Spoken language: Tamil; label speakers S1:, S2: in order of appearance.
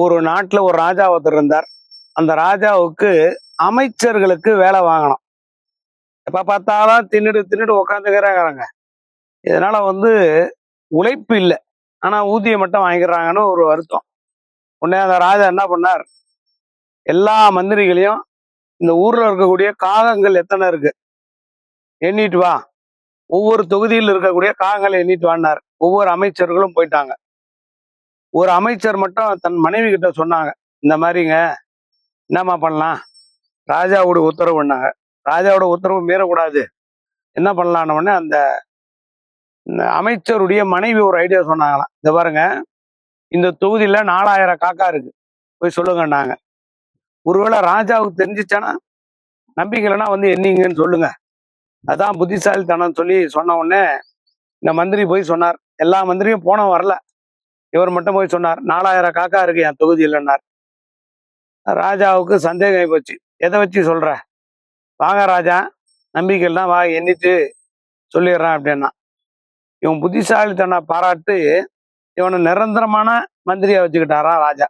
S1: ஒரு நாட்டுல ஒரு ராஜா ஒருத்தர் இருந்தார். அந்த ராஜாவுக்கு அமைச்சர்களுக்கு வேலை வாங்கணும். எப்ப பார்த்தாலும் தின்னுட்டு தின்னுட்டு உட்காந்துக்கிறாங்க. இதனால உழைப்பு இல்லை, ஆனா ஊதியம் மட்டும் வாங்கிக்கிறாங்கன்னு ஒரு வருத்தம். உடனே அந்த ராஜா என்ன பண்ணார், எல்லா மந்திரிகளையும் இந்த ஊர்ல இருக்கக்கூடிய காகங்கள் எத்தனை இருக்கு எண்ணிட்டு வா, ஒவ்வொரு தொகுதியில் இருக்கக்கூடிய காகங்களை எண்ணிட்டு வான்னார். ஒவ்வொரு அமைச்சர்களும் போயிட்டாங்க. ஒரு அமைச்சர் மட்டும் தன் மனைவி கிட்ட சொன்னாங்க, இந்த மாதிரிங்க என்னம்மா பண்ணலாம், ராஜாவோட உத்தரவு பண்ணாங்க. ராஜாவோட உத்தரவு மீறக்கூடாது, என்ன பண்ணலான்னு உடனே அந்த அமைச்சருடைய மனைவி ஒரு ஐடியா சொன்னாங்களாம். இந்த பாருங்க, இந்த தொகுதியில 4000 காக்கா இருக்கு, போய் சொல்லுங்கன்னாங்க. ஒருவேளை ராஜாவுக்கு தெரிஞ்சிச்சானா, நம்பிக்கைனா எண்ணிங்கன்னு சொல்லுங்க, அதான் புத்திசாலித்தனம் சொல்லி சொன்ன உடனே இந்த மந்திரி போய் சொன்னார். எல்லா மந்திரியும் போன வரல, இவர் மட்டும் போய் சொன்னார், 4000 காக்கா இருக்கு என் தொகுதியிலன்னார். ராஜாவுக்கு சந்தேகம் ஆகி போச்சு. எதை வச்சு சொல்ற, வாங்க ராஜா, நம்பிக்கைன்னா வா, எண்ணிட்டு சொல்லிடுறான் அப்படின்னா. இவன் புத்திசாலித்தன பாராட்டு இவனை நிரந்தரமான மந்திரியா வச்சுக்கிட்டாரா ராஜா.